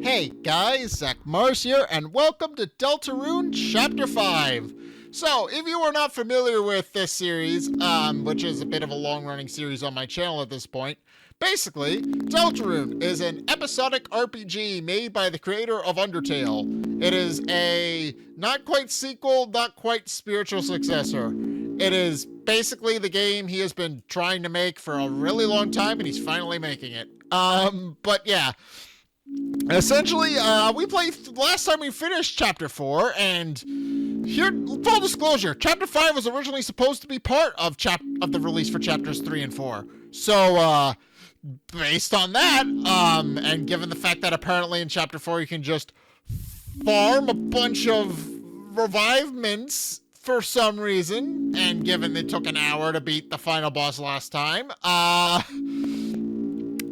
Hey guys, Zack here, and welcome to Deltarune Chapter 5. So, if you are not familiar with this series, which is a bit of a long-running series on my channel at this point, basically, Deltarune is an episodic RPG made by the creator of Undertale. It is a not quite sequel, not quite spiritual successor. It is basically the game he has been trying to make for a really long time, and he's finally making it. But yeah. Essentially, we played last time we finished Chapter 4, and here, full disclosure, Chapter 5 was originally supposed to be part of the release for Chapters 3 and 4. So, based on that, and given the fact that apparently in Chapter 4 you can just farm a bunch of revivements for some reason, and given it took an hour to beat the final boss last time,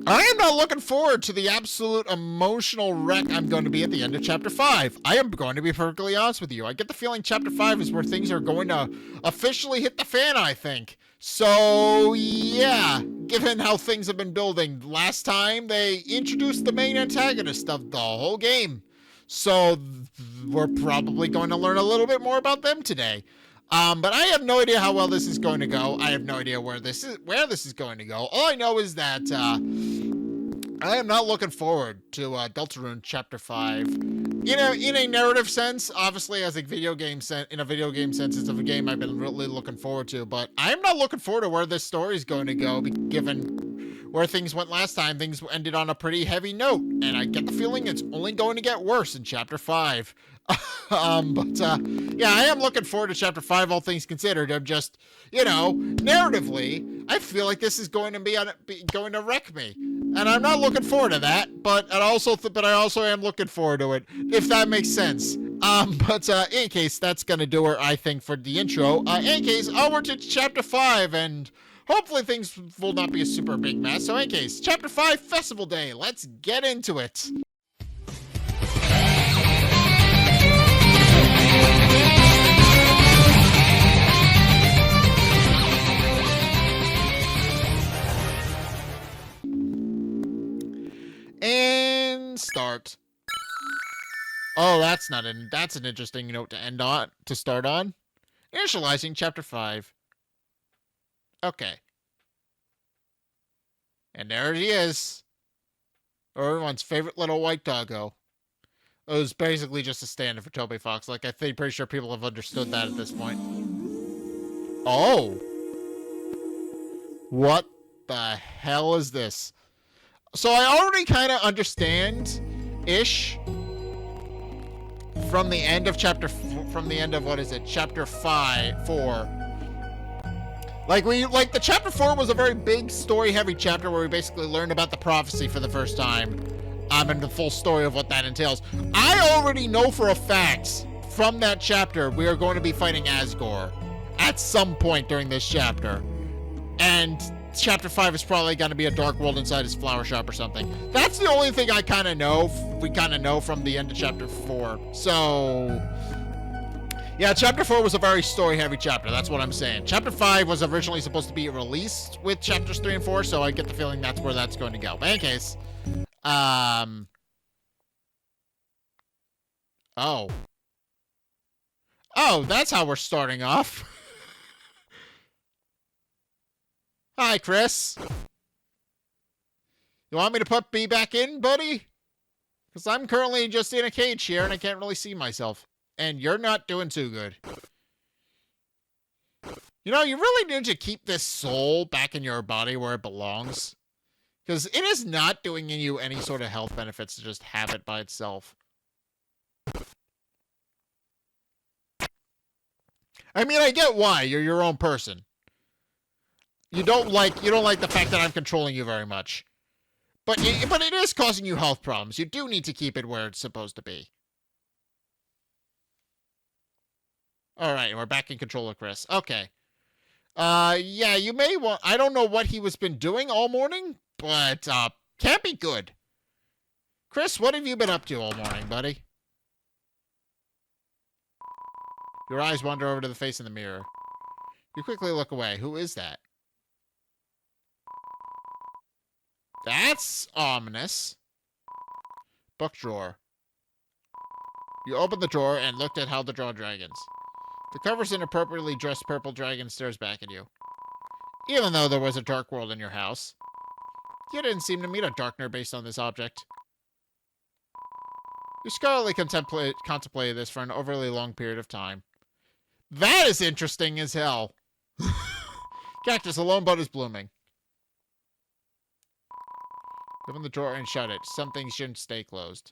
I am not looking forward to the absolute emotional wreck I'm going to be at the end of Chapter 5. I am going to be perfectly honest with you. I get the feeling Chapter 5 is where things are going to officially hit the fan, I think. So, yeah, given how things have been building, last time they introduced the main antagonist of the whole game. So, we're probably going to learn a little bit more about them today. But I have no idea how well this is going to go. I have no idea where this is going to go. All I know is that I am not looking forward to Deltarune Chapter 5. In a narrative sense, obviously as a video game sense, it's a game I've been really looking forward to, but I'm not looking forward to where this story is going to go, given where things went last time. Things ended on a pretty heavy note, and I get the feeling it's only going to get worse in Chapter 5. Yeah, I am looking forward to Chapter 5, all things considered. I'm just, narratively, I feel like this is going to wreck me. And I'm not looking forward to that, but I also am looking forward to it, if that makes sense. In any case, that's gonna do it, I think, for the intro. In any case, onward to Chapter 5, and hopefully things will not be a super big mess. So in any case, Chapter 5, Festival Day. Let's get into it. And start. Oh, that's an interesting note to start on. Initializing Chapter 5. Okay. And there he is. Everyone's favorite little white doggo. It was basically just a stand-in for Toby Fox. Like, I think pretty sure people have understood that at this point. Oh. What the hell is this? So I already kind of understand-ish from the end of Chapter 4. Like the Chapter 4 was a very big story-heavy chapter where we basically learned about the prophecy for the first time, and the full story of what that entails. I already know for a fact from that chapter we are going to be fighting Asgore at some point during this chapter, and Chapter 5 is probably going to be a dark world inside his flower shop or something. That's the only thing we kind of know from the end of Chapter 4. So, yeah, Chapter 4 was a very story-heavy chapter. That's what I'm saying. Chapter 5 was originally supposed to be released with Chapters 3 and 4, so I get the feeling that's where that's going to go. But in any case, oh, that's how we're starting off. Hi, Chris. You want me to put B back in, buddy? Because I'm currently just in a cage here and I can't really see myself. And you're not doing too good. You really need to keep this soul back in your body where it belongs. Because it is not doing you any sort of health benefits to just have it by itself. I mean, I get why. You're your own person. You don't like the fact that I'm controlling you very much. But it is causing you health problems. You do need to keep it where it's supposed to be. Alright, we're back in control of Chris. Okay. Yeah, you may want... I don't know what he was been doing all morning, but, can't be good. Chris, what have you been up to all morning, buddy? Your eyes wander over to the face in the mirror. You quickly look away. Who is that? That's ominous. Book drawer. You open the drawer and looked at how to draw dragons. The cover's inappropriately dressed purple dragon stares back at you. Even though there was a dark world in your house, you didn't seem to meet a darkener based on this object. You scholarly contemplated this for an overly long period of time. That is interesting as hell. Cactus, a lone bud is blooming. Open the drawer and shut it. Some things shouldn't stay closed.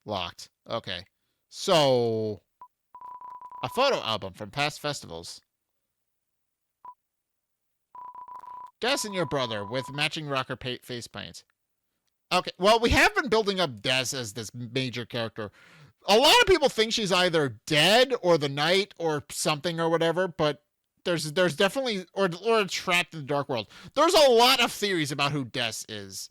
Locked. Okay. So, a photo album from past festivals. Des and your brother with matching rocker face paint. Okay, well, we have been building up Des as this major character. A lot of people think she's either dead or the knight or something or whatever, but there's definitely, or trapped in the dark world. There's a lot of theories about who Des is.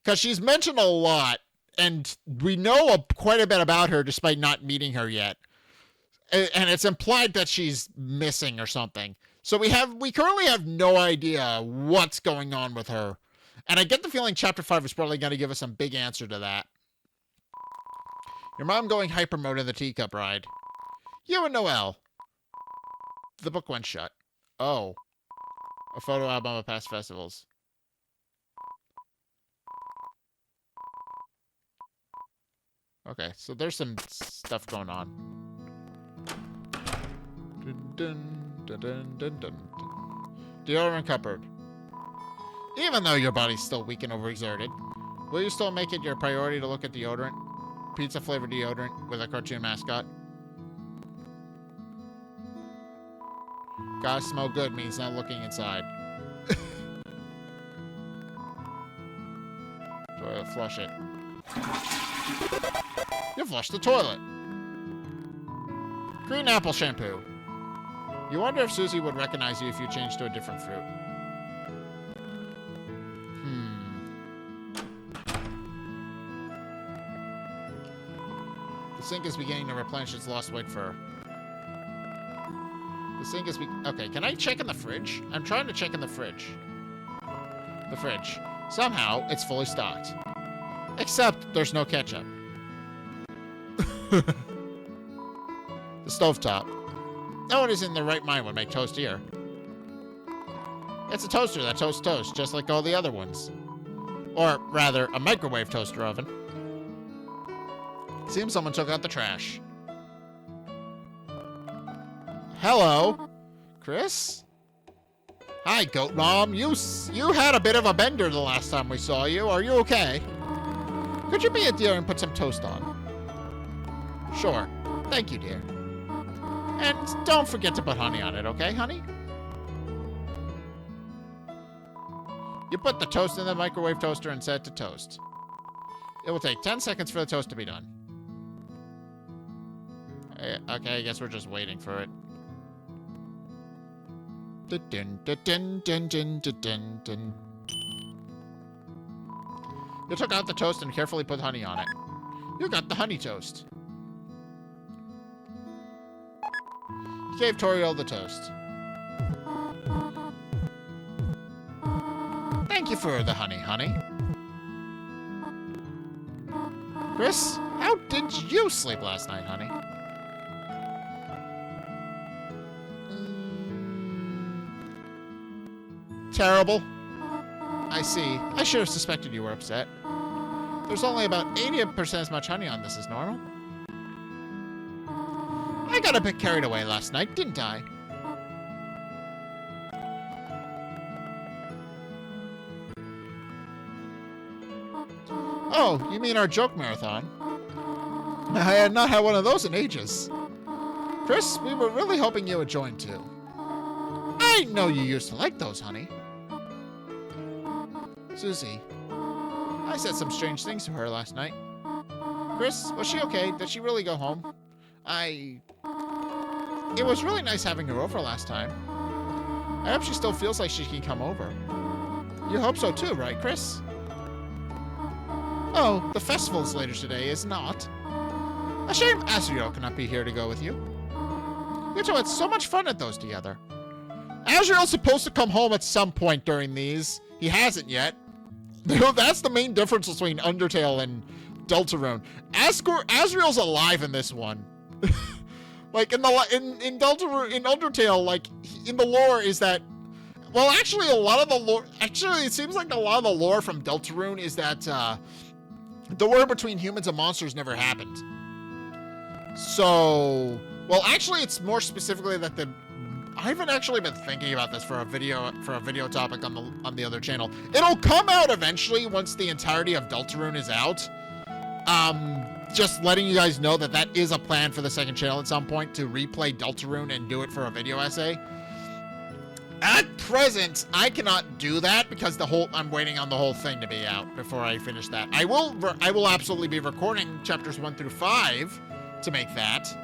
Because she's mentioned a lot, and we know quite a bit about her despite not meeting her yet. And it's implied that she's missing or something. So we currently have no idea what's going on with her. And I get the feeling Chapter 5 is probably going to give us some big answer to that. Your mom going hyper mode in the teacup ride. You and Noelle. The book went shut. Oh. A photo album of past festivals. Okay, so there's some stuff going on. Dun, dun, dun, dun, dun, dun. Deodorant cupboard. Even though your body's still weak and overexerted, will you still make it your priority to look at deodorant? Pizza-flavored deodorant with a cartoon mascot? Gotta smell good means not looking inside. Toilet, flush it. You flushed the toilet. Green apple shampoo. You wonder if Susie would recognize you if you changed to a different fruit. The sink is beginning to replenish its lost white fur. The sink is okay, can I check in the fridge? I'm trying to check in the fridge. The fridge. Somehow, it's fully stocked. Except, there's no ketchup. The stovetop. No one is in their right mind would make toast here. It's a toaster that toasts toast, just like all the other ones. Or, rather, a microwave toaster oven. Seems someone took out the trash. Hello? Chris? Hi, Goat Mom. You had a bit of a bender the last time we saw you. Are you okay? Could you be a dear and put some toast on? Sure. Thank you, dear. And don't forget to put honey on it, okay, honey? You put the toast in the microwave toaster and set it to toast. It will take 10 seconds for the toast to be done. Okay, I guess we're just waiting for it. You took out the toast and carefully put honey on it. You got the honey toast. You gave Toriel the toast. Thank you for the honey, honey. Chris, how did you sleep last night, honey? Terrible. I see. I should have suspected you were upset. There's only about 80% as much honey on this as normal. I got a bit carried away last night, didn't I? Oh, you mean our joke marathon? I had not had one of those in ages. Chris, we were really hoping you would join too. I know you used to like those, honey. Susie, I said some strange things to her last night. Chris, was she okay? Did she really go home? It was really nice having her over last time. I hope she still feels like she can come over. You hope so too, right, Chris? Oh, the festival's later today, is not. A shame Azriel cannot be here to go with you. You two had so much fun at those together. Azriel's supposed to come home at some point during these. He hasn't yet. That's the main difference between Undertale and Deltarune. Asriel's alive in this one. Like in Deltarune, in Undertale, like in the lore is that, well, actually a lot of the lore, it seems like a lot of the lore from Deltarune is that the war between humans and monsters never happened. So, well, actually it's more specifically that I haven't actually been thinking about this for a video topic on the other channel. It'll come out eventually once the entirety of Deltarune is out. Just letting you guys know that that is a plan for the second channel at some point, to replay Deltarune and do it for a video essay. At present, I cannot do that because I'm waiting on the whole thing to be out before I finish that. I will absolutely be recording chapters 1 through 5 to make that,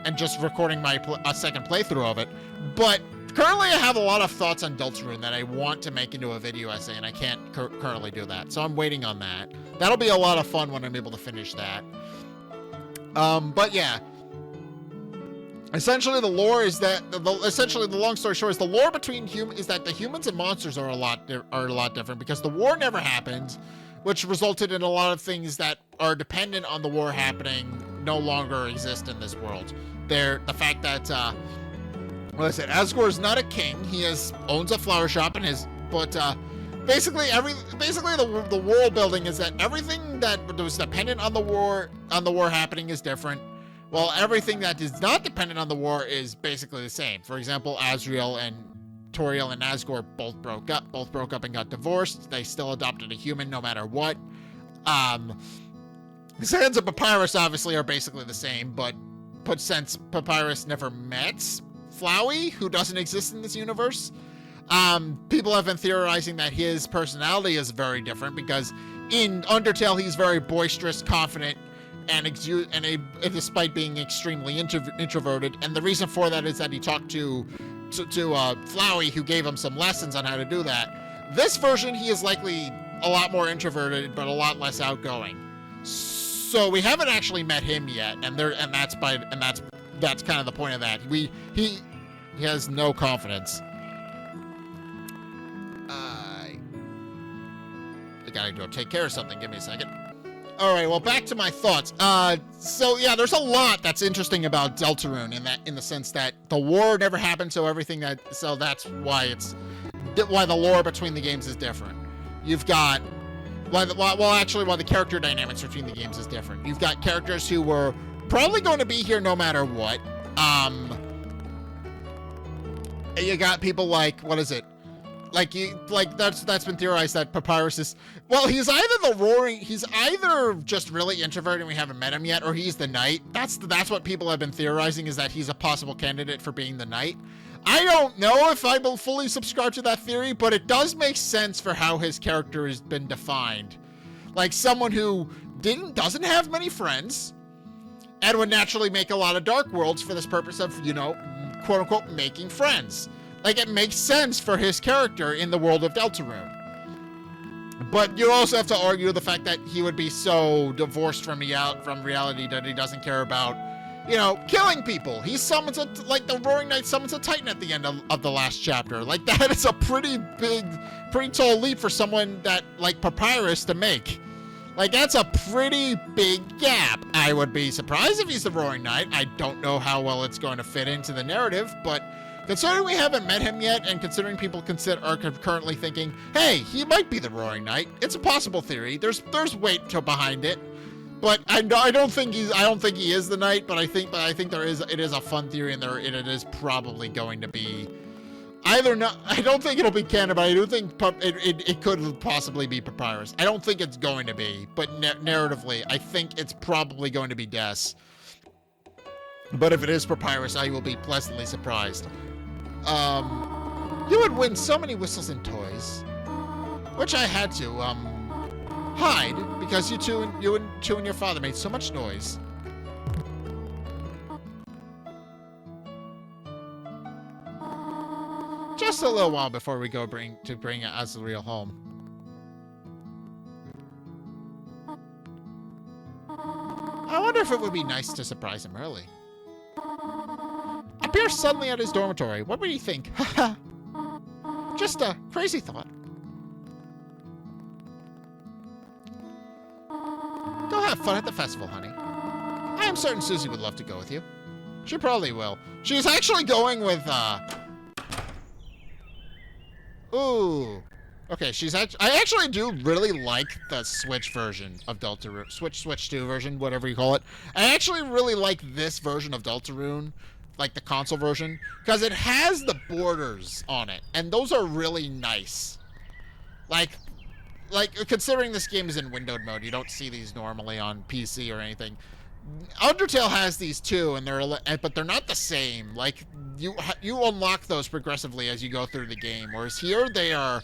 and just recording a second playthrough of it. But currently I have a lot of thoughts on Deltarune that I want to make into a video essay, and I can't currently do that. So I'm waiting on that. That'll be a lot of fun when I'm able to finish that. But yeah. Essentially the lore is that, essentially the long story short is the lore between is that the humans and monsters are a lot different, because the war never happened, which resulted in a lot of things that are dependent on the war happening no longer exist in this world. The fact that, Asgore is not a king. He owns a flower shop and basically the world building is that everything that was dependent on the war happening is different, while everything that is not dependent on the war is basically the same. For example, Asriel and Toriel and Asgore both broke up and got divorced. They still adopted a human no matter what. Sans and Papyrus obviously are basically the same, but since Papyrus never met Flowey, who doesn't exist in this universe, people have been theorizing that his personality is very different, because in Undertale he's very boisterous, confident, and despite being extremely introverted. And the reason for that is that he talked to Flowey, who gave him some lessons on how to do that. This version, he is likely a lot more introverted, but a lot less outgoing. So we haven't actually met him yet, and that's kind of the point of that. He has no confidence. I gotta go take care of something. Give me a second. All right, well, back to my thoughts. So yeah, there's a lot that's interesting about Deltarune in the sense that the war never happened, so that's why the lore between the games is different. You've got why the character dynamics between the games is different. You've got characters who were probably going to be here no matter what. You got people like, that's been theorized that Papyrus is, well, he's either just really introverted and we haven't met him yet, or he's the knight. That's what people have been theorizing, is that he's a possible candidate for being the knight. I don't know if I will fully subscribe to that theory, but it does make sense for how his character has been defined. Like someone who doesn't have many friends, and would naturally make a lot of dark worlds for this purpose of, quote unquote, making friends. Like, it makes sense for his character in the world of Deltarune. But you also have to argue the fact that he would be so divorced from reality that he doesn't care about, killing people. He summons the Roaring Knight summons a Titan at the end of the last chapter. Like, that is a pretty tall leap for someone that, like Papyrus, to make. Like, that's a pretty big gap. I would be surprised if he's the Roaring Knight. I don't know how well it's going to fit into the narrative, but considering we haven't met him yet, and considering people are currently thinking, hey, he might be the Roaring Knight, it's a possible theory. There's weight behind it, but I don't think he is the Knight. But I think it is a fun theory, and it is probably going to be either not. I don't think it'll be canon, but I do think it could possibly be Papyrus. I don't think it's going to be, but narratively, I think it's probably going to be Des. But if it is Papyrus, I will be pleasantly surprised. You would win so many whistles and toys, which I had to hide because you and your father made so much noise. Just a little while before we go bring Asriel home. I wonder if it would be nice to surprise him early. Appear suddenly at his dormitory. What would he think? Just a crazy thought. have fun at the festival, honey. I am certain Susie would love to go with you. She probably will. She's actually going with, Ooh. Okay, I actually do really like the Switch version of Deltarune. Switch 2 version, whatever you call it. I actually really like this version of Deltarune, like the console version, because it has the borders on it, and those are really nice. Like, considering this game is in windowed mode, you don't see these normally on PC or anything. Undertale has these too, but they're not the same. Like, you unlock those progressively as you go through the game, whereas here they are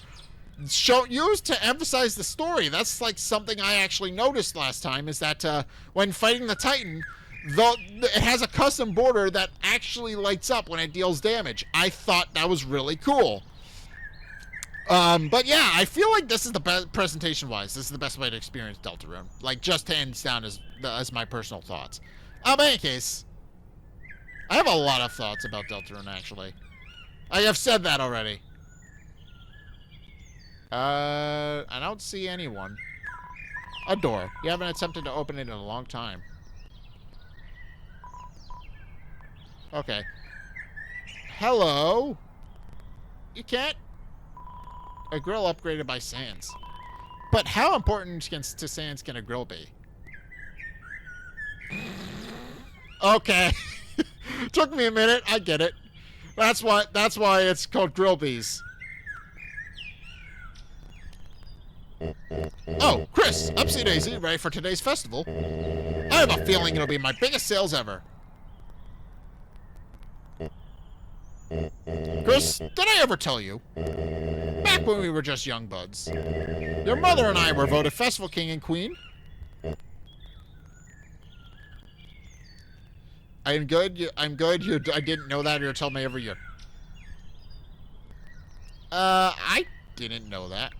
used to emphasize the story. That's like something I actually noticed last time, is that when fighting the Titan, it has a custom border that actually lights up when it deals damage. I thought that was really cool. But yeah, I feel like this is the best, presentation-wise, this is the best way to experience Deltarune. Like, just hands down as my personal thoughts. In any case, I have a lot of thoughts about Deltarune, actually. I have said that already. I don't see anyone. A door. You haven't attempted to open it in a long time. Okay. Hello? You can't? A grill upgraded by Sans. But how important to Sans can a grill be? Okay. Took me a minute. I get it. That's why it's called Grill Bees. Oh, Chris, upsy daisy, ready for today's festival? I have a feeling it'll be my biggest sales ever. Chris, did I ever tell you? Back when we were just young buds, your mother and I were voted Festival King and Queen. I'm good. I didn't know that. You're telling me every year. I didn't know that.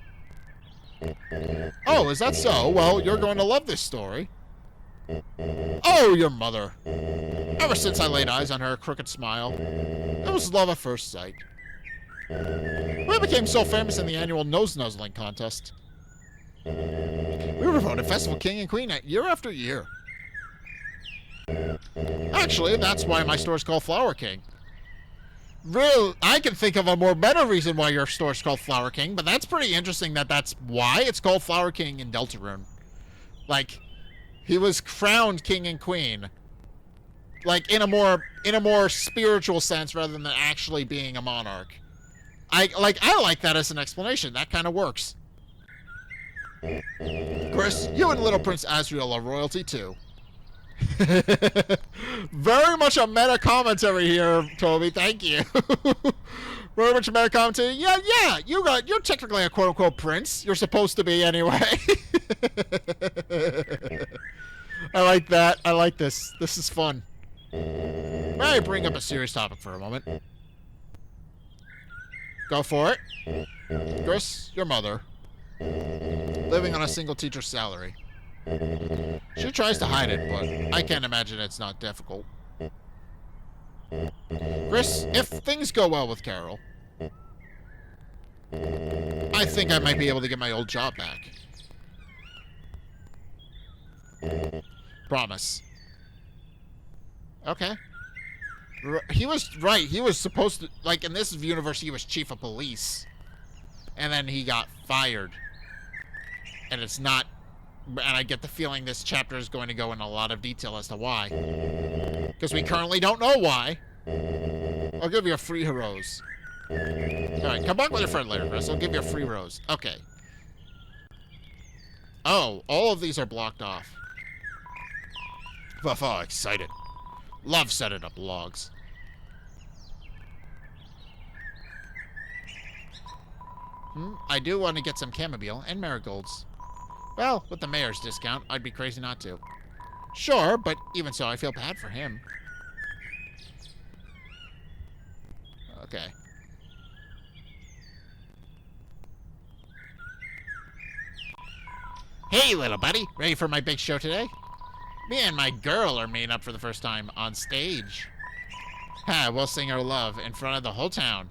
Oh, is that so? Well, you're going to love this story. Oh, your mother. Ever since I laid eyes on her crooked smile, it was love at first sight. We became so famous in the annual nose-nuzzling contest. We were voted Festival King and Queen year after year. Actually, that's why my store's called Flower King. Real, I can think of a more better reason why your store's called Flower King, but that's pretty interesting that that's why it's called Flower King in Deltarune. Like, he was crowned king and queen. Like, in a more spiritual sense rather than actually being a monarch. I like that as an explanation. That kind of works. Chris, you and Little Prince Asriel are royalty too. Very much a meta commentary here, Toby. Thank you. Very much a meta commentary. Yeah. You're technically a quote unquote prince. You're supposed to be anyway. I like that. I like this. This is fun. May I bring up a serious topic for a moment? Go for it. Chris, your mother, living on a single teacher's salary. She tries to hide it, but I can't imagine it's not difficult. Chris, if things go well with Carol, I think I might be able to get my old job back. Promise. Okay. He was right. He was supposed to, like, in this universe, he was chief of police. And then he got fired. And it's not, and I get the feeling this chapter is going to go in a lot of detail as to why. Because we currently don't know why. I'll give you a free rose. Alright, come back with your friend later, Chris. I'll give you a free rose. Okay. Oh, all of these are blocked off. Fuh, excited. Love setting up logs. I do want to get some chamomile and marigolds. Well, with the mayor's discount, I'd be crazy not to. Sure, but even so, I feel bad for him. Okay. Hey, little buddy. Ready for my big show today? Me and my girl are meeting up for the first time on stage. Ha, we'll sing our love in front of the whole town.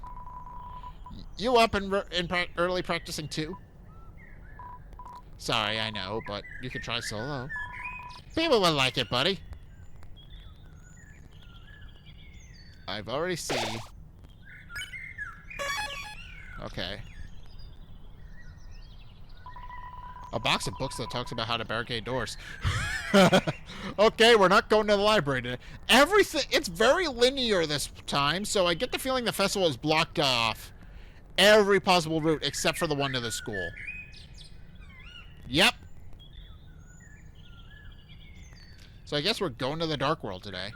You up and early practicing too? Sorry, I know, but you could try solo. People will like it, buddy. I've already seen. Okay. A box of books that talks about how to barricade doors. Okay, we're not going to the library today. Everything, it's very linear this time, so I get the feeling the festival is blocked off every possible route except for the one to the school. Yep. So I guess we're going to the Dark World today.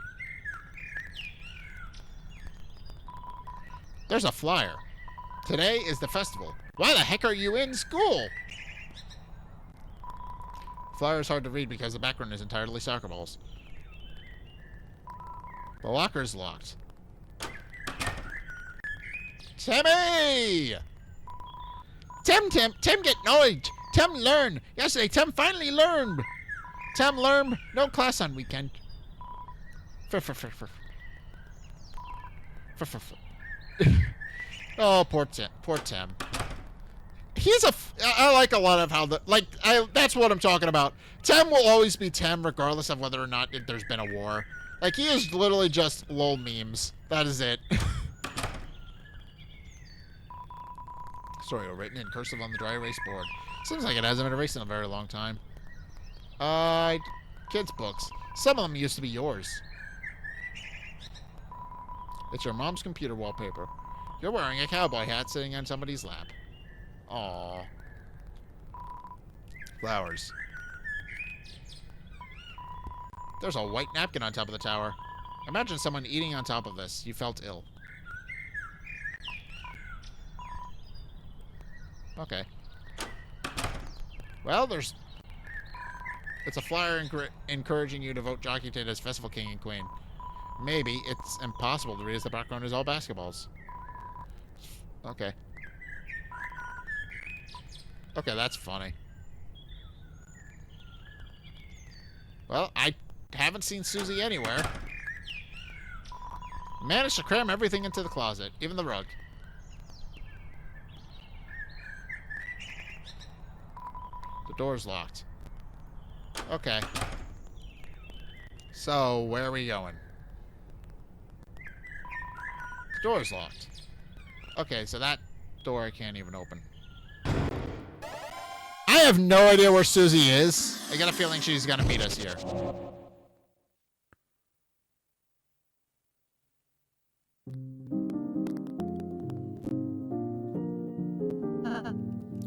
There's a flyer. Today is the festival. Why the heck are you in school? Flyer is hard to read because the background is entirely soccer balls. The locker's locked. Timmy! Tim get knowledge. Tim learn. Yesterday, Tim finally learned. Tim learned. No class on weekend. Oh, poor Tim. Poor Tim. He's I like a lot of how that's what I'm talking about. Tim will always be Tim regardless of whether or not there's been a war. Like, he is literally just lol memes. That is it. Story written in cursive on the dry erase board. Seems like it hasn't been erased in a very long time. Kids' books. Some of them used to be yours. It's your mom's computer wallpaper. You're wearing a cowboy hat sitting on somebody's lap. Aww. Flowers. There's a white napkin on top of the tower. Imagine someone eating on top of this. You felt ill. Okay. Well, there's... It's a flyer encouraging you to vote Jockey Tate as Festival King and Queen. Maybe it's impossible to read as the background is all basketballs. Okay. Okay, that's funny. Well, I haven't seen Susie anywhere. Managed to cram everything into the closet, even the rug. The door's locked. Okay. So, where are we going? The door's locked. Okay, so that door I can't even open. I have no idea where Susie is. I got a feeling she's gonna meet us here.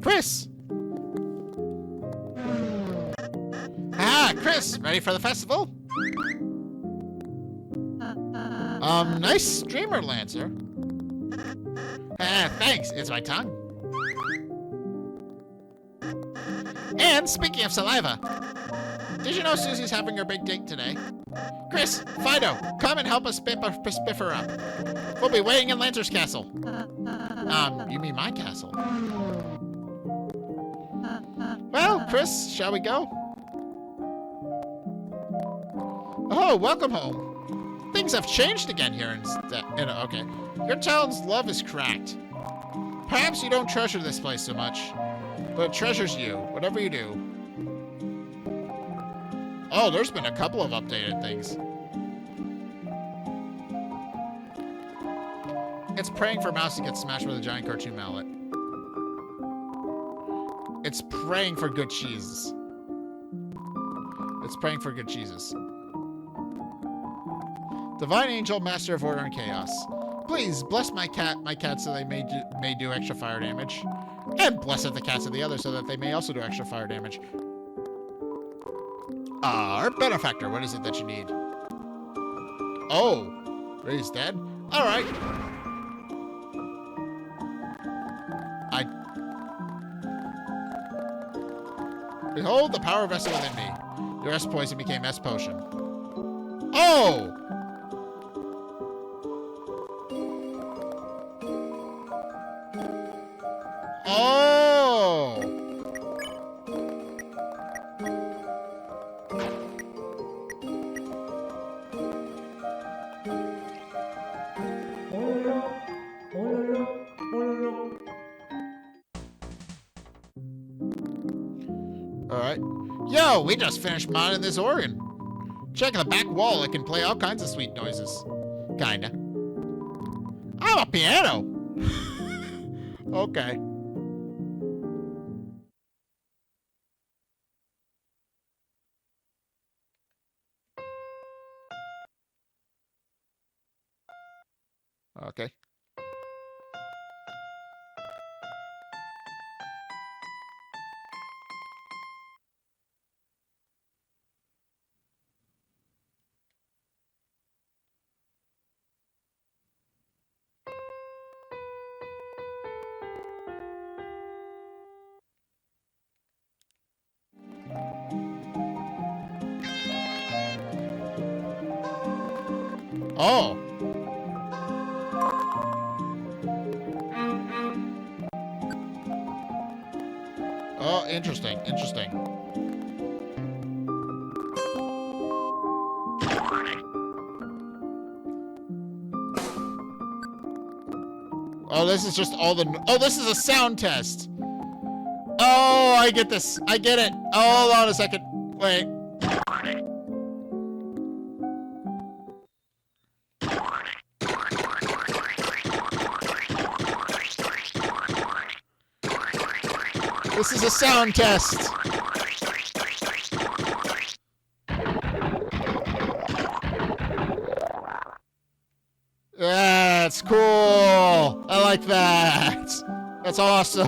Chris! Ah, Chris! Ready for the festival? Nice streamer, Lancer. Thanks. It's my tongue. And speaking of saliva, did you know Susie's having her big date today? Chris, Fido, come and help us spiff her up. We'll be waiting in Lancer's castle. You mean my castle? Well, Chris, shall we go? Oh, welcome home. Things have changed again here okay. Your town's love is cracked. Perhaps you don't treasure this place so much, but it treasures you, whatever you do. Oh, there's been a couple of updated things. It's praying for Mouse to get smashed with a giant cartoon mallet. It's praying for good cheeses. It's praying for good cheeses. Divine Angel, Master of Order and Chaos. Please bless my cats so they may do extra fire damage. And bless the cats of the others so that they may also do extra fire damage. Our benefactor, what is it that you need? Oh, he's dead? Alright. Behold the power vested within me. Your S poison became S potion. Oh! Oh! Alright. Yo, Oh, we just finished modding this organ. Checking the back wall, it can play all kinds of sweet noises. Kinda. Oh, a piano! Okay. Okay. Oh. Oh, interesting, interesting. Oh, this is just all the... Oh, this is a sound test. Oh, I get this. I get it. Hold on a second. Wait. This is a sound test. That's cool. I like that. That's awesome.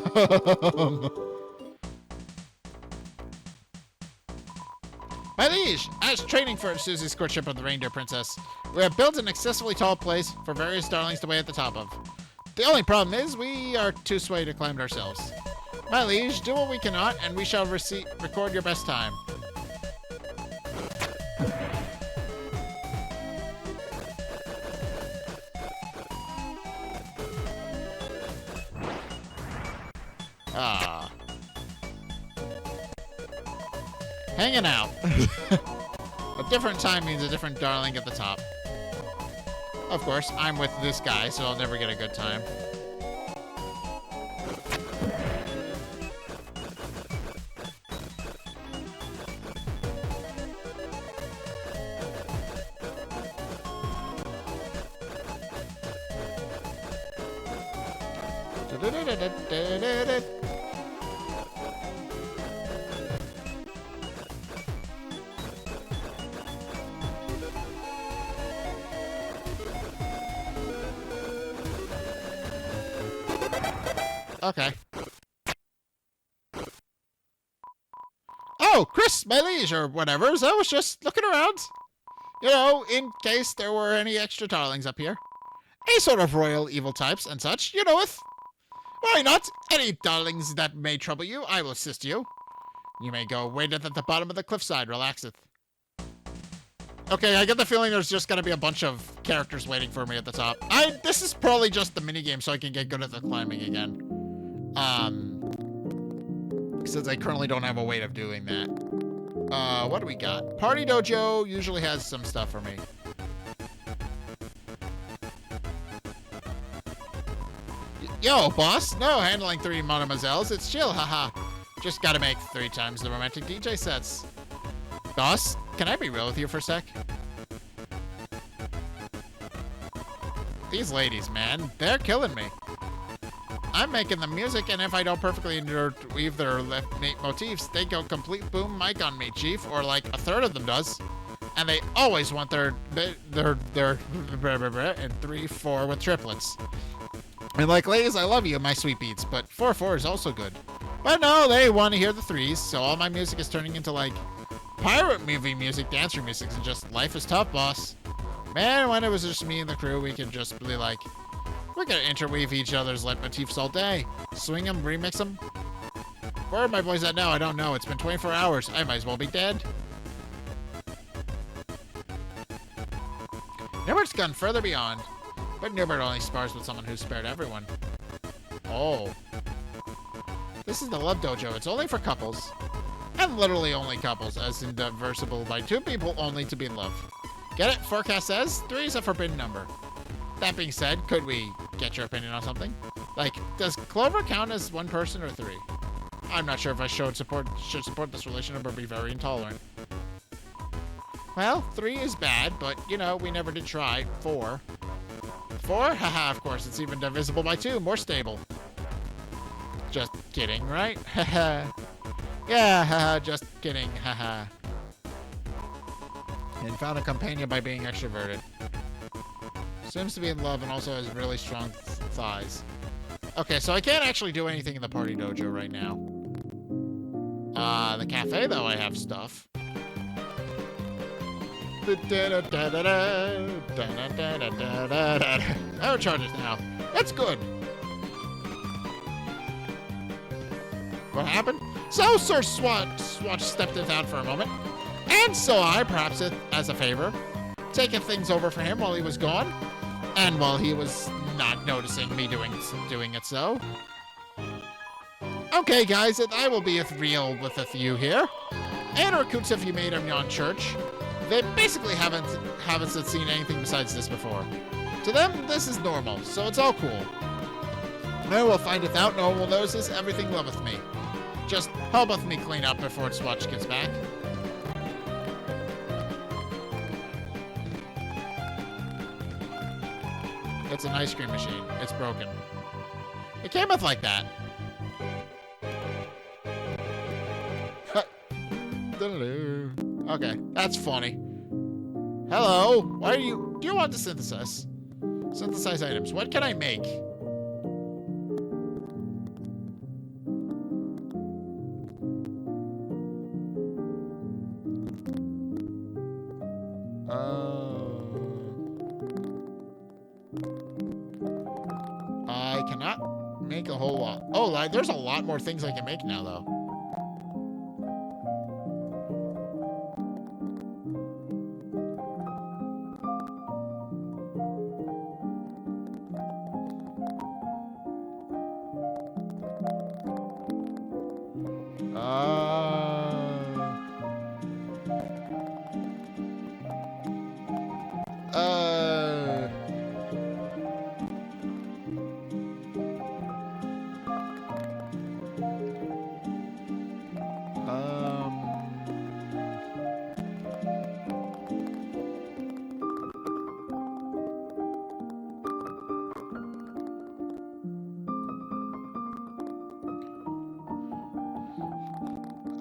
My liege, as training for Susie's courtship of the reindeer princess, we have built an excessively tall place for various darlings to wait at the top of. The only problem is we are too sway to climb it ourselves. My liege, do what we cannot, and we shall record your best time. Ah. Hanging out. A different time means a different darling at the top. Of course, I'm with this guy, so I'll never get a good time. Okay. Oh, Chris, my liege, or whatever. So I was just looking around. You know, in case there were any extra darlings up here. Any sort of royal evil types and such, you knoweth. Why not? Any darlings that may trouble you, I will assist you. You may go waiteth at the bottom of the cliffside, relaxeth. Okay, I get the feeling there's just gonna be a bunch of characters waiting for me at the top. This is probably just the minigame so I can get good at the climbing again. Since I currently don't have a way of doing that. What do we got? Party Dojo usually has some stuff for me. Yo, boss. No handling 3 mademoiselles. It's chill, haha. Just gotta make 3 times the romantic DJ sets. Boss, can I be real with you for a sec? These ladies, man, they're killing me. I'm making the music, and if I don't perfectly interweave their left motifs, they go complete boom mic on me, chief, or like a third of them does. And they always want their and 3/4 with triplets. And like, ladies, I love you, my sweet beats, but 4/4 is also good. But no, they want to hear the 3s, so all my music is turning into like pirate movie music, dancer music, and just life is tough, boss. Man, when it was just me and the crew, we could just be like, we're gonna interweave each other's leitmotifs all day. Swing them, remix them. Where are my boys at now? I don't know. It's been 24 hours. I might as well be dead. Newbert's gone further beyond. But Newbert only spars with someone who's spared everyone. Oh. This is the Love Dojo. It's only for couples. And literally only couples, as in diversible by 2 people only to be in love. Get it? Forecast says 3 is a forbidden number. That being said, could we get your opinion on something? Like, does Clover count as 1 person or 3? I'm not sure if I should support this relationship or be very intolerant. Well, 3 is bad, but, you know, we never did try. 4. 4? Haha, of course, it's even divisible by 2. More stable. Just kidding, right? Haha. Yeah, haha, just kidding, haha. And found a companion by being extroverted. Seems to be in love and also has really strong thighs. Okay, so I can't actually do anything in the party dojo right now. The cafe, though, I have stuff. Oh, charges now. That's good. What happened? So Sir Swatch stepped it out for a moment. And so I, perhaps as a favor, taking things over for him while he was gone. And while he was not noticing me doing it so. Okay, guys, I will be real with a few here. And recruits have you made of Yon Church. They basically haven't seen anything besides this before. To them, this is normal, so it's all cool. No, we'll find it out. No one will notice this. Everything loveth me. Just helpeth me clean up before Swatch gets back. It's an ice cream machine. It's broken. It came with like that. Okay, that's funny. Hello, why are you... Do you want to synthesize? Synthesize items. What can I make? I cannot make a whole lot. Oh, like, there's a lot more things I can make now, though.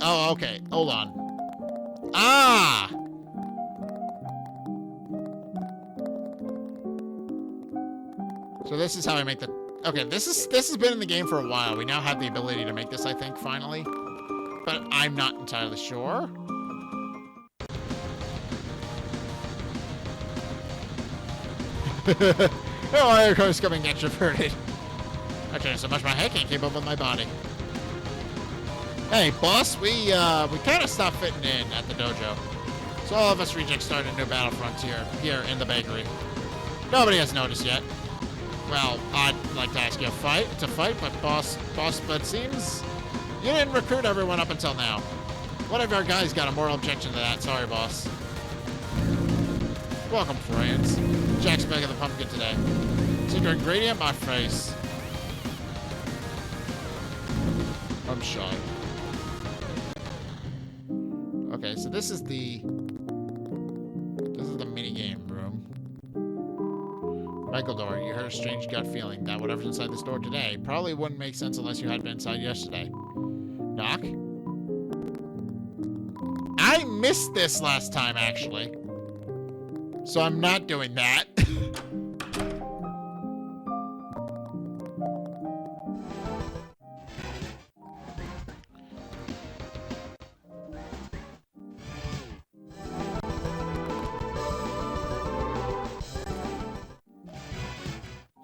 Oh, okay. Hold on. Ah! So this is how I make the... Okay, this has been in the game for a while. We now have the ability to make this, I think, finally. But I'm not entirely sure. Oh, I was becoming extroverted. I changed so much my head can't keep up with my body. Hey, boss, we kind of stopped fitting in at the dojo. So all of us rejects started a new battle frontier here in the bakery. Nobody has noticed yet. Well, I'd like to ask you to fight, but boss, but seems you didn't recruit everyone up until now. One of our guys got a moral objection to that. Sorry, boss. Welcome, friends. Jack's back of the pumpkin today. Secret ingredient, my face. I'm shy. Okay, so this is the mini-game room. Michael Door, you heard a strange gut feeling that whatever's inside this door today probably wouldn't make sense unless you had been inside yesterday. Knock? I missed this last time, actually. So I'm not doing that.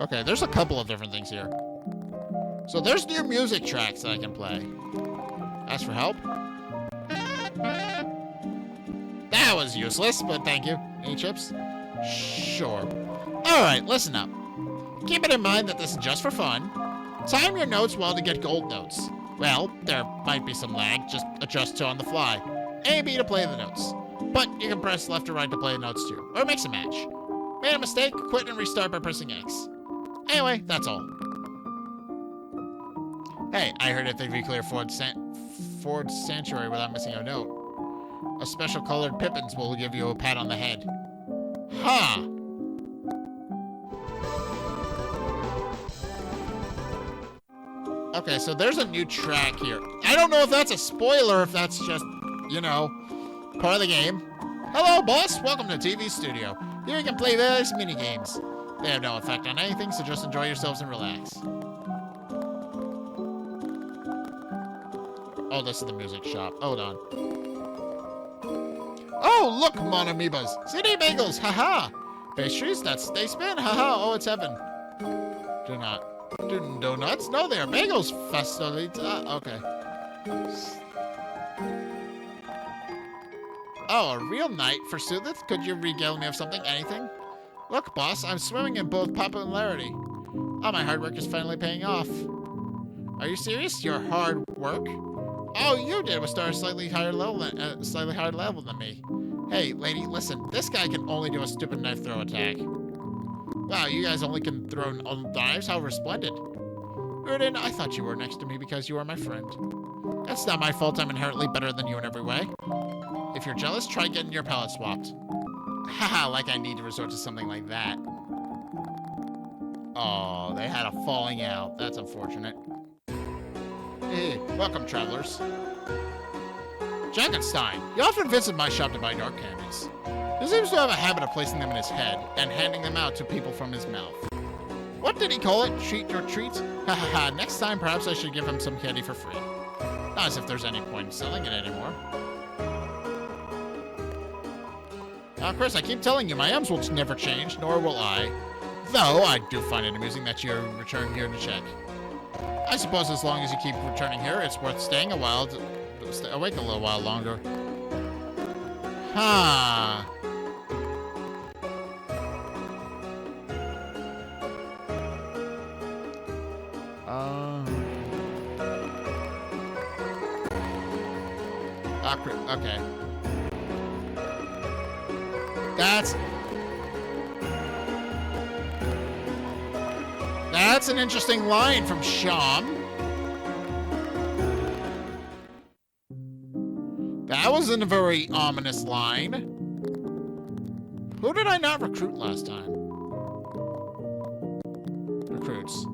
Okay, there's a couple of different things here. So there's new music tracks that I can play. Ask for help? That was useless, but thank you. Any chips? Sure. Alright, listen up. Keep it in mind that this is just for fun. Time your notes well to get gold notes. Well, there might be some lag, just adjust to on the fly. A, B to play the notes. But you can press left or right to play the notes too, or mix and match. Made a mistake? Quit and restart by pressing X. Anyway, that's all. Hey, I heard if they reclear Ford's sanctuary without missing a note, a special colored Pippins will give you a pat on the head. Ha! Huh. Okay, so there's a new track here. I don't know if that's a spoiler, if that's just, you know, part of the game. Hello, boss. Welcome to TV Studio. Here you can play various mini-games. They have no effect on anything, so just enjoy yourselves and relax. Oh, this is the music shop. Hold on. Oh, look, Mon Amoebas. CD bagels, haha. Pastries, that's they spin, haha. Oh, it's heaven. Donuts? No, they are bagels. Okay. Oh, a real knight, forsooth? Could you regale me of something? Anything? Look, boss, I'm swimming in both popularity. Oh, my hard work is finally paying off. Are you serious? Your hard work? Oh, you did was start a slightly higher level than me. Hey, lady, listen. This guy can only do a stupid knife throw attack. Wow, you guys only can throw knives? How resplendent. Erden, I thought you were next to me because you are my friend. That's not my fault. I'm inherently better than you in every way. If you're jealous, try getting your palette swapped. Haha, like I need to resort to something like that. Oh, they had a falling out. That's unfortunate. Hey, welcome, travelers. Jackenstein. He often visits my shop to buy dark candies. He seems to have a habit of placing them in his head and handing them out to people from his mouth. What did he call it? Treat your treats? Ha ha ha, next time perhaps I should give him some candy for free. Not as if there's any point in selling it anymore. Now, Chris, I keep telling you, my M's will never change, nor will I. Though, I do find it amusing that you return here to check. I suppose as long as you keep returning here, it's worth staying awake a little while longer. Huh. Okay. That's an interesting line from Sham. That wasn't a very ominous line. Who did I not recruit last time? Recruits.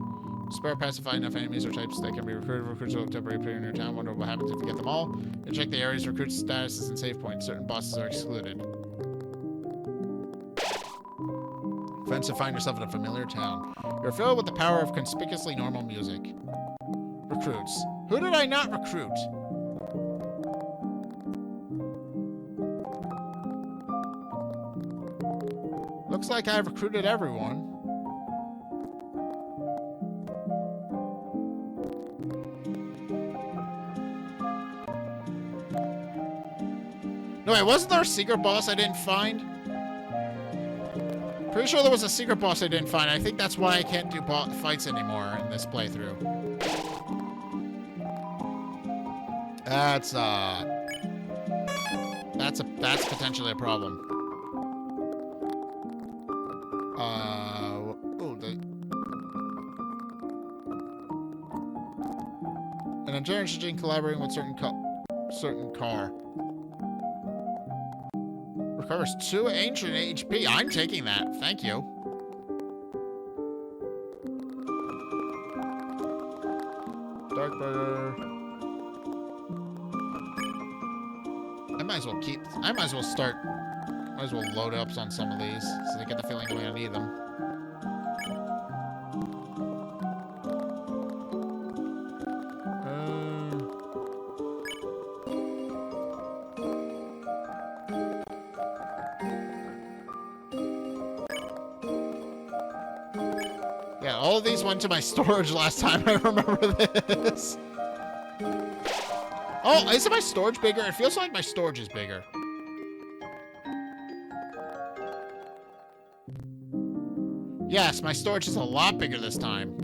Spare pacify enough enemies or types that can be recruited. Recruits will temporarily appear in your town. Wonder what happens if you get them all. And check the area's recruit statuses and save points. Certain bosses are excluded. Friends to find yourself in a familiar town. You're filled with the power of conspicuously normal music. Recruits. Who did I not recruit? Looks like I've recruited everyone. No, wait, wasn't there a secret boss I didn't find? Pretty sure there was a secret boss I didn't find. I think that's why I can't do fights anymore in this playthrough. That's potentially a problem. An engineer interested in collaborating with certain car. Recovers 2 ancient HP. I'm taking that. Thank you. Dark burger. I might as well load up on some of these so they get the feeling I'm gonna need them. Yeah, all of these went to my storage last time. I remember this. Oh, isn't my storage bigger? It feels like my storage is bigger. Yes, my storage is a lot bigger this time.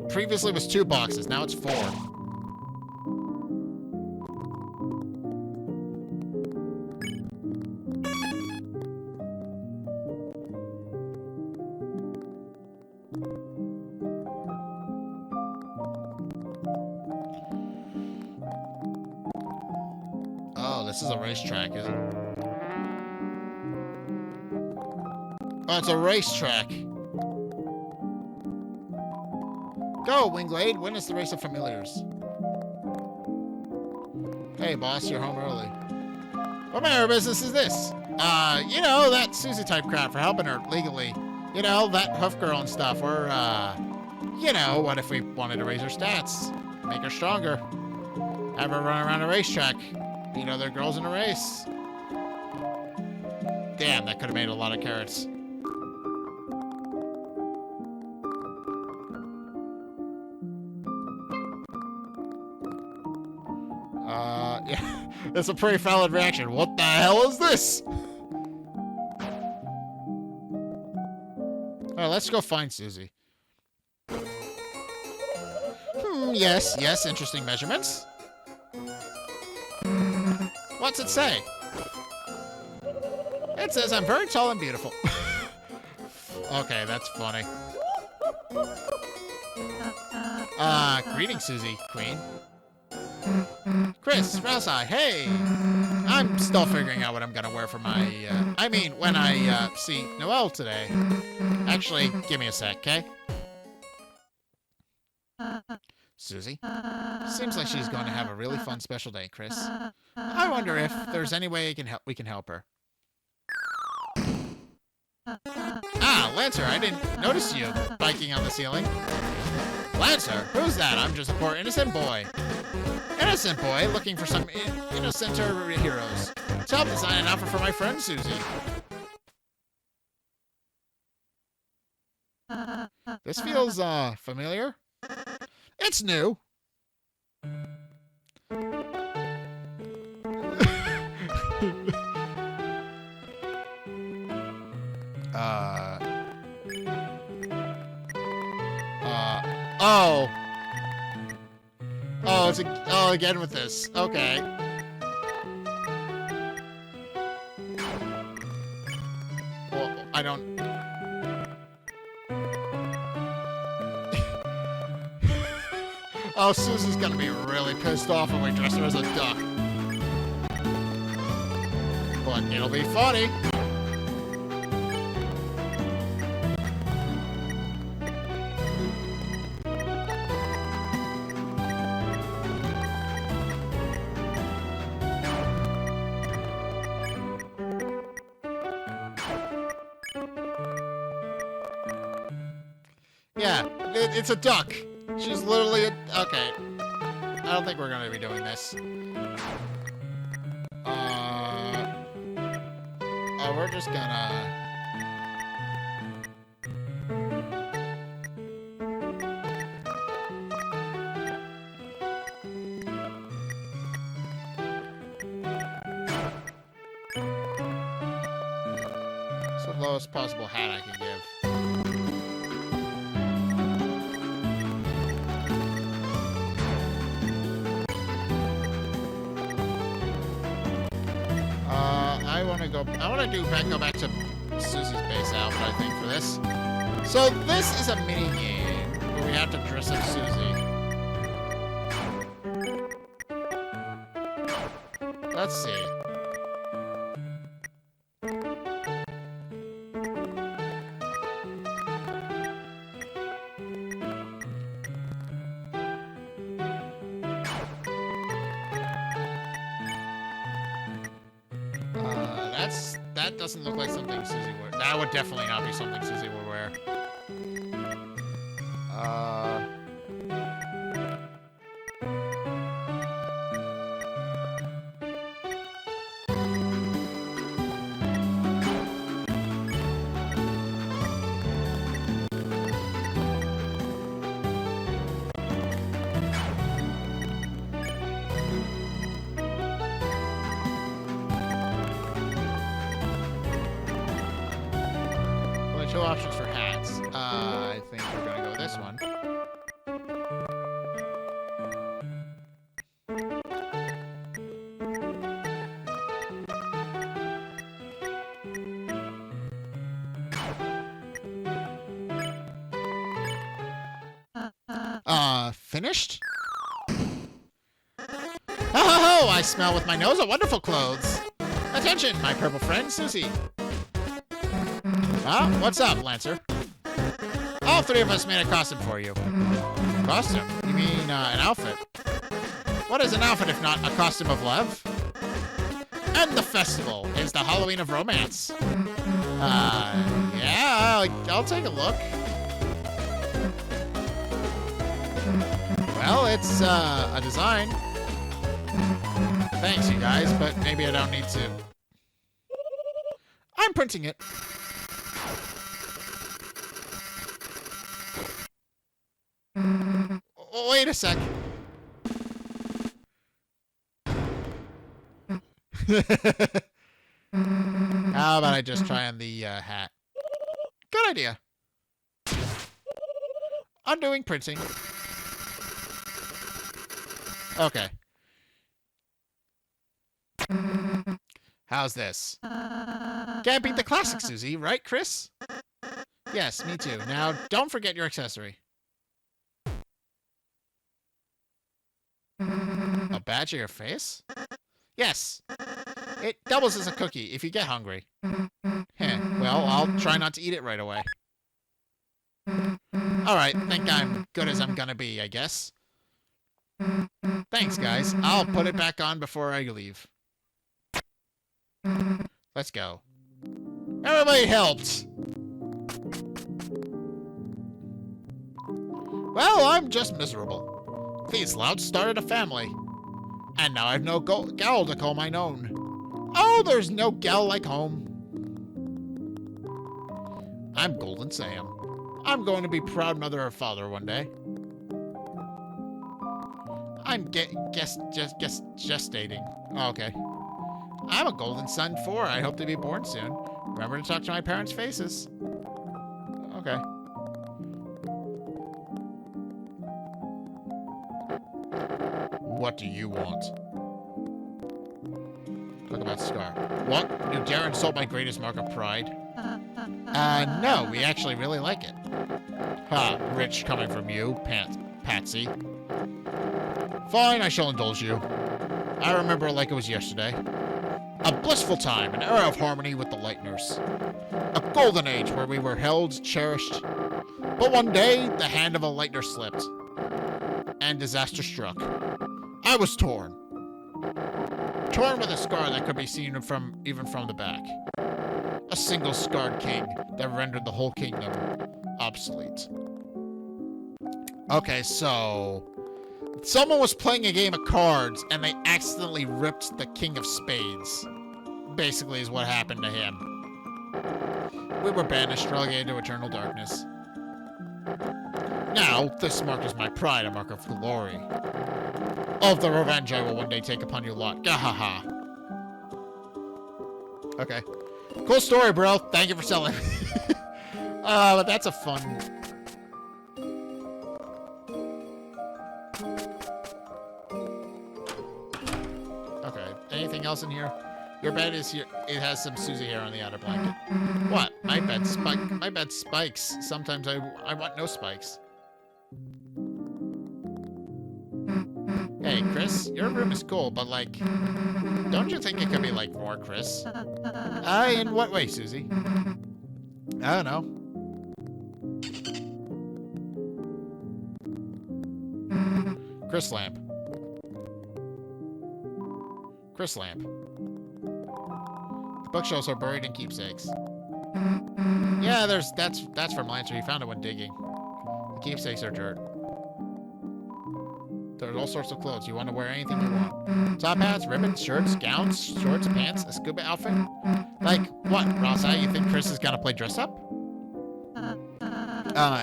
Previously it was 2 boxes, now it's 4. this is a racetrack, isn't it? Oh, it's a racetrack. Go, Winglade. Witness the race of familiars. Hey, boss, you're home early. What manner of business is this? You know, that Susie type crap for helping her legally. You know, that hoof girl and stuff. Or, you know, what if we wanted to raise her stats? Make her stronger. Have her run around a racetrack. Beat other girls in a race. Damn, that could have made a lot of carrots. Yeah, that's a pretty valid reaction. What the hell is this? Alright, let's go find Susie. Yes, interesting measurements. What's it say? It says I'm very tall and beautiful. Okay, that's funny. Greetings, Susie, Queen. Chris, Rousai, hey! I'm still figuring out what I'm gonna wear for my, I mean, when I, see Noelle today. Actually, give me a sec, okay? Susie? Seems like she's going to have a really fun special day, Chris. I wonder if there's any way we can help her. Ah, Lancer, I didn't notice you biking on the ceiling. Lancer? Who's that? I'm just a poor innocent boy. Innocent boy looking for some innocenter heroes. To help design an outfit for my friend Susie. This feels, familiar. It's new. Oh. Oh, it's again with this. Okay. Well, I don't... Oh, Susie's gonna be really pissed off when we dress her as a duck. But it'll be funny. Yeah, it's a duck. She's literally a... Okay. I don't think we're gonna be doing this. We're just gonna... It's the lowest possible hat I can give. I want to go back to Susie's base outfit, I think, for this. So this is a mini game where we have to dress up Susie. Let's see. That doesn't look like something Susie would... That would definitely not be something Susie would wear. Two options for hats. I think we're gonna go with this one. Finished? Oh, I smell with my nose of wonderful clothes. Attention, my purple friend, Susie. Huh? What's up, Lancer? All three of us made a costume for you. Costume? You mean an outfit? What is an outfit if not a costume of love? And the festival is the Halloween of romance. Yeah, I'll take a look. Well, it's a design. Thanks, you guys, but maybe I don't need to. I'm printing it. Wait a sec. How about I just try on the hat? Good idea. Undoing printing. Okay. How's this? Can't beat the classic, Susie, right, Chris? Yes, me too. Now, don't forget your accessory. A badge of your face? Yes. It doubles as a cookie if you get hungry. Well, I'll try not to eat it right away. Alright, think I'm good as I'm gonna be, I guess. Thanks, guys. I'll put it back on before I leave. Let's go. Everybody helped! Well, I'm just miserable. These louts started a family. And now I've no gal to call mine own. Oh, there's no gal like home. I'm Golden Sam. I'm going to be proud mother or father one day. I'm gestating. Oh, okay. I'm a golden son 4. I hope to be born soon. Remember to talk to my parents' faces. Okay. What do you want? Talk about Scar. What? You dare insult my greatest mark of pride? No, we actually really like it. Ha, rich coming from you, Patsy. Fine, I shall indulge you. I remember it like it was yesterday. A blissful time, an era of harmony with the Lightners. A golden age where we were held, cherished. But one day, the hand of a Lightner slipped. And disaster struck. I was torn. Torn with a scar that could be seen even from the back. A single scarred king that rendered the whole kingdom obsolete. Okay, so someone was playing a game of cards and they accidentally ripped the King of Spades. Basically is what happened to him. We were banished, relegated to eternal darkness. Now, this mark is my pride, a mark of glory. Of the revenge I will one day take upon you lot. Gahaha. Okay. Cool story, bro. Thank you for selling. But that's a fun... Okay. Anything else in here? Your bed is here. It has some Susie hair on the outer blanket. What? My bed spikes. Sometimes I want no spikes. Hey, Chris, your room is cool, but, like, don't you think it could be, like, more Chris? In what way, Susie? I don't know. Chris lamp. Chris lamp. The bookshelves are buried in keepsakes. Yeah, that's from Lancer. He found it when digging. The keepsakes are dirt. There's all sorts of clothes. You want to wear anything you want. Top hats, ribbons, shirts, gowns, shorts, pants, a scuba outfit. Like, what, Rosa? You think Chris is gonna play dress up?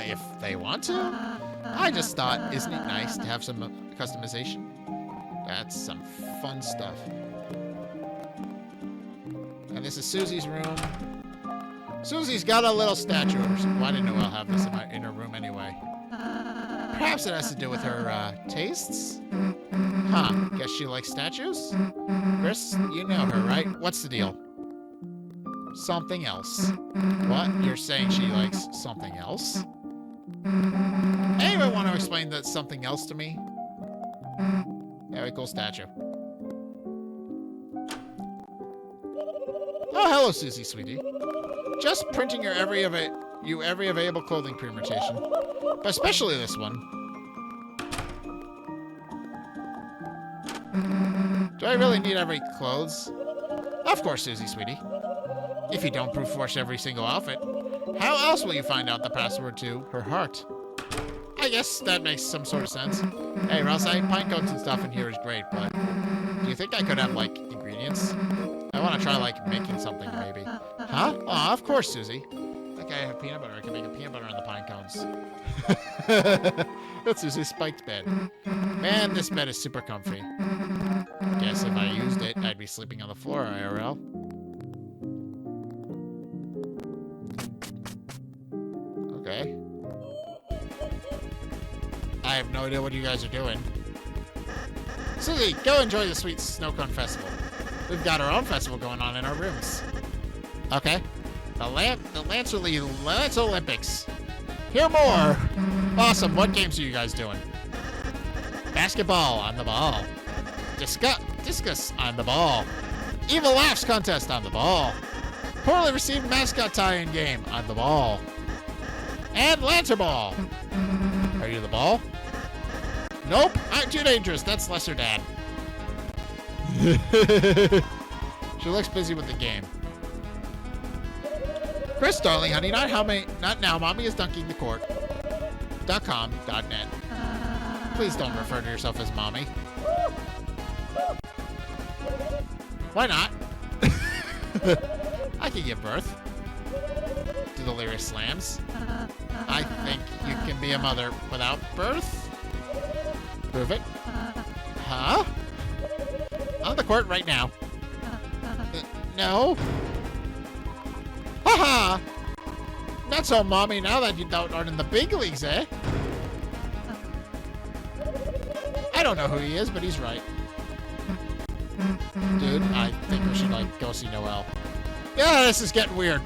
If they want to. I just thought, isn't it nice to have some customization? That's some fun stuff. And this is Susie's room. Susie's got a little statue. Why didn't Noelle have this in her room anyway? Perhaps it has to do with her, tastes? Huh, guess she likes statues? Chris, you know her, right? What's the deal? Something else. What? You're saying she likes something else? Anyone want to explain that something else to me? Very cool statue. Oh, hello, Susie, sweetie. Just printing your every available clothing permutation, but especially this one. Do I really need every clothes? Of course, Susie, sweetie. If you don't brute force every single outfit, how else will you find out the password to her heart? I guess that makes some sort of sense. Hey, Ralsei, pine cones and stuff in here is great, but do you think I could have, like, ingredients? I want to try, like, making something, maybe. Huh? Aw, of course, Susie. Like I have peanut butter. I can make a peanut butter on the pine cones. That's Susie's spiked bed. Man, this bed is super comfy. Guess if I used it, I'd be sleeping on the floor, IRL. Okay. I have no idea what you guys are doing. Susie, go enjoy the sweet snow cone festival. We've got our own festival going on in our rooms. Okay. The Lance Olympics. Hear more! Awesome, what games are you guys doing? Basketball on the ball. Discus on the ball. Evil Laughs contest on the ball. Poorly received mascot tie-in game on the ball. And Lantern Ball. Are you the ball? Nope, I'm too dangerous. That's Lesser Dad. She looks busy with the game. Chris, darling, honey, not now. Mommy is dunking the court. .com.net. Please don't refer to yourself as mommy. Why not? I can give birth. To the Lyris Slams. I think you can be a mother without birth. Prove it. Huh? On the court right now. No. Haha! Not so, Mommy, now that you aren't in the big leagues, eh? I don't know who he is, but he's right. Dude, I think we should, like, go see Noelle. Yeah, this is getting weird.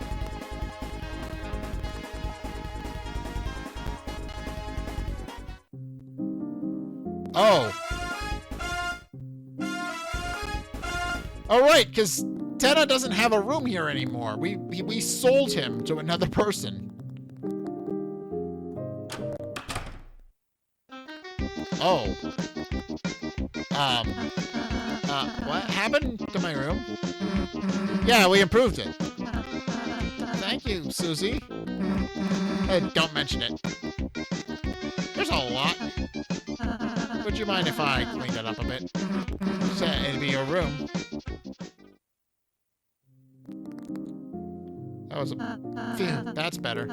Oh. Oh, right, because Tenna doesn't have a room here anymore. We sold him to another person. Oh. What happened to my room? Yeah, we improved it. Thank you, Susie. Don't mention it. There's a lot. Would you mind if I cleaned it up a bit? It'd be your room. That was a... Phew, that's better.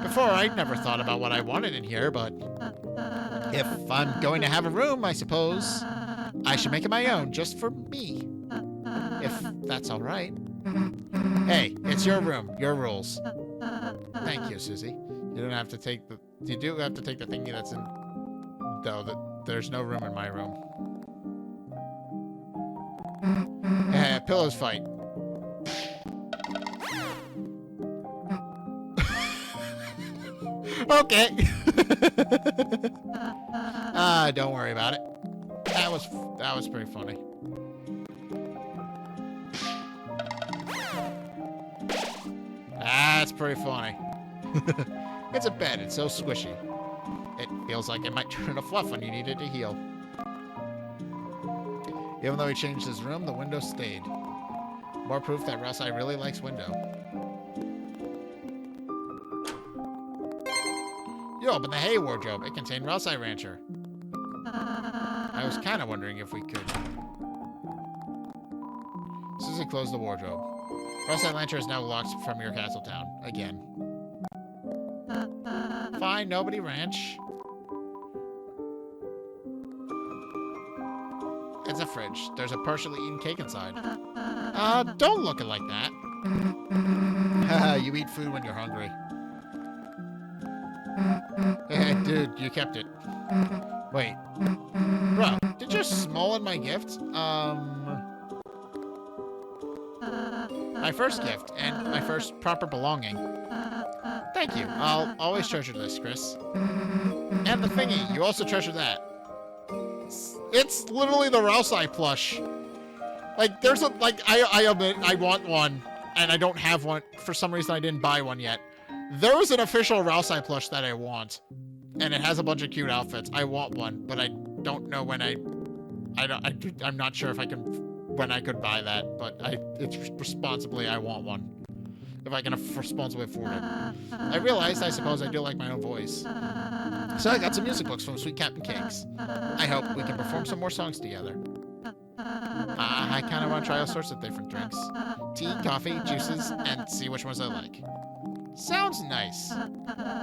Before, I'd never thought about what I wanted in here, but... If I'm going to have a room, I suppose... I should make it my own, just for me. If that's all right. Hey, it's your room, your rules. Thank you, Susie. You don't have to take the... You do have to take the thingy that's in... Though, there's no room in my room. Pillows fight. Okay. Don't worry about it. That was pretty funny. That's pretty funny. It's a bed. It's so squishy. It feels like it might turn into fluff when you need it to heal. Even though he changed his room, the window stayed. More proof that Ralsei really likes window. You opened the hay wardrobe. It contained Ralsei Rancher. I was kind of wondering if we could. Susie closed the wardrobe. Ralsei Rancher is now locked from your castle town. Again. Fine, nobody ranch. It's a fridge. There's a partially eaten cake inside. Don't look it like that. Haha, you eat food when you're hungry. Hey, dude, you kept it. Wait. Bro, did you small in my gift? My first gift, and my first proper belonging. Thank you. I'll always treasure this, Chris. And the thingy, you also treasure that. It's literally the Ralsei plush. Like, there's a, like, I admit, I want one. and I don't have one. For some reason, I didn't buy one yet. There is an official Rousai plush that I want, and it has a bunch of cute outfits. I want one, but I don't know when I'm not sure if I can, when I could buy that, but it's responsibly, I want one. If I can responsibly afford it. I realized, I suppose, I do like my own voice. So I got some music books from Sweet Captain Cakes. I hope we can perform some more songs together. I kind of want to try all sorts of different drinks. Tea, coffee, juices, and see which ones I like. Sounds nice.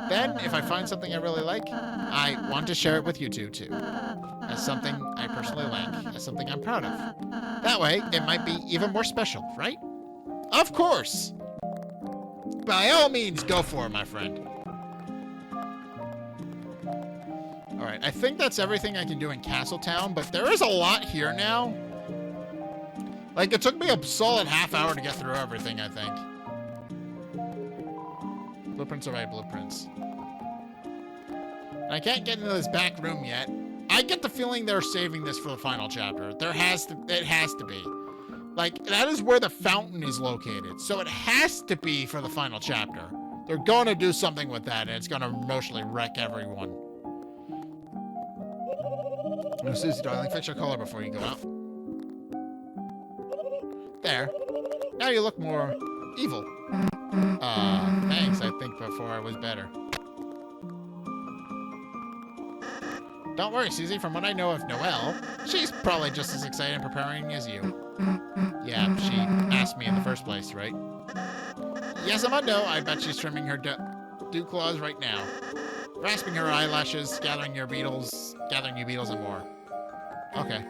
Then, if I find something I really like, I want to share it with you two, too. As something I personally like, as something I'm proud of. That way, it might be even more special, right? Of course! By all means, go for it, my friend. Alright, I think that's everything I can do in Castletown, but there is a lot here now. Like, it took me a solid half hour to get through everything, I think. Blueprints are right, blueprints. And I can't get into this back room yet. I get the feeling they're saving this for the final chapter. It has to be. Like, that is where the fountain is located. So it has to be for the final chapter. They're going to do something with that, and it's going to emotionally wreck everyone. Oh, Susie, darling, fix your color before you go out. There. Now you look more evil. Thanks. I think before I was better. Don't worry, Susie. From what I know of Noelle, she's probably just as excited and preparing as you. Yeah, she asked me in the first place, right? Yes, I'm a no. I bet she's trimming her dew claws right now. Rasping her eyelashes, gathering you beetles and more. Okay.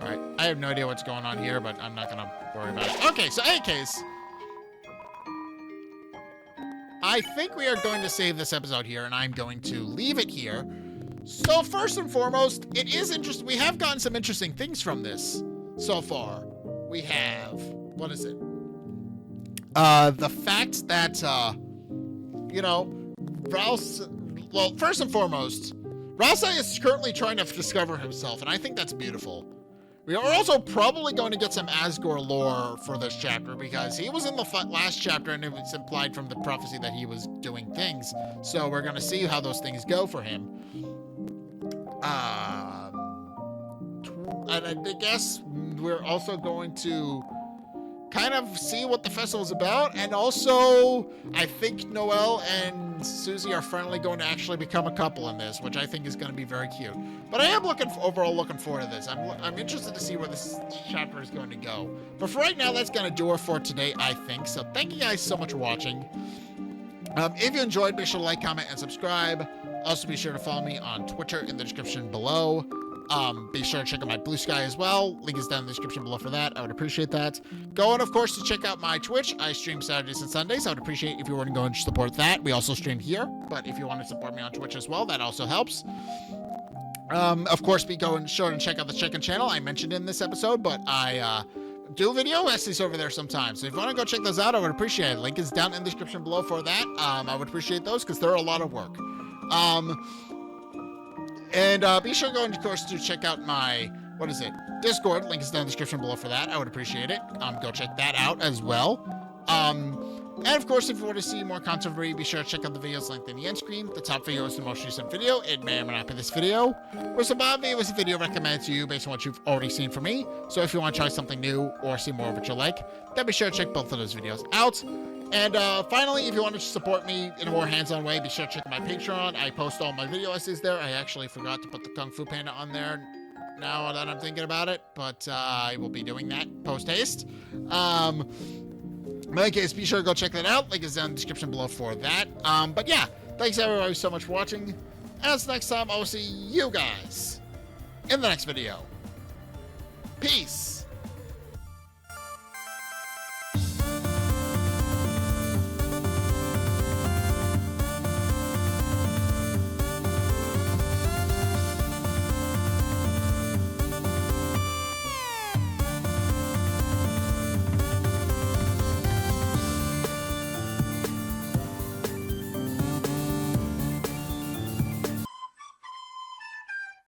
Alright, I have no idea what's going on here, but I'm not gonna worry about it. Okay, so in any case, I think we are going to save this episode here, and I'm going to leave it here. So first and foremost, it is interesting. We have gotten some interesting things from this so far. We have, what is it? The fact that, you know, well, first and foremost, Rousai is currently trying to discover himself, and I think that's beautiful. We are also probably going to get some Asgore lore for this chapter, because he was in the last chapter, and it was implied from the prophecy that he was doing things. So we're going to see how those things go for him. And I guess we're also going to kind of see what the festival's about, and also I think Noelle and Susie are finally going to actually become a couple in this, which I think is going to be very cute. But I am overall looking forward to this. I'm interested to see where this chapter is going to go. But for right now, that's going to do it for today, I think. So thank you guys so much for watching. If you enjoyed, be sure to like, comment, and subscribe. Also, be sure to follow me on Twitter in the description below. Be sure to check out my Blue Sky as well. Link is down in the description below for that. I would appreciate that. Go on, of course, to check out my Twitch. I stream Saturdays and Sundays. I would appreciate if you were to go and support that. We also stream here, but if you want to support me on Twitch as well, that also helps. Of course, be sure and check out the Chicken channel I mentioned in this episode, but I do video essays over there sometimes. So if you want to go check those out, I would appreciate it. Link is down in the description below for that. I would appreciate those because they're a lot of work. And be sure to go and, of course, to check out my, Discord. Link is down in the description below for that. I would appreciate it. Go check that out as well. And, of course, if you want to see more content from me, be sure to check out the videos linked in the end screen. The top video is the most recent video. It may or may not be this video. Whereas the bottom video is a video recommended to you based on what you've already seen from me. So if you want to try something new or see more of what you like, then be sure to check both of those videos out. And finally, if you want to support me in a more hands-on way, be sure to check my Patreon. I post all my video essays there. I actually forgot to put the Kung Fu Panda on there now that I'm thinking about it, but I will be doing that post-haste. In any case, be sure to go check that out. Link is down in the description below for that. But yeah, thanks everybody so much for watching. As next time, I will see you guys in the next video. Peace.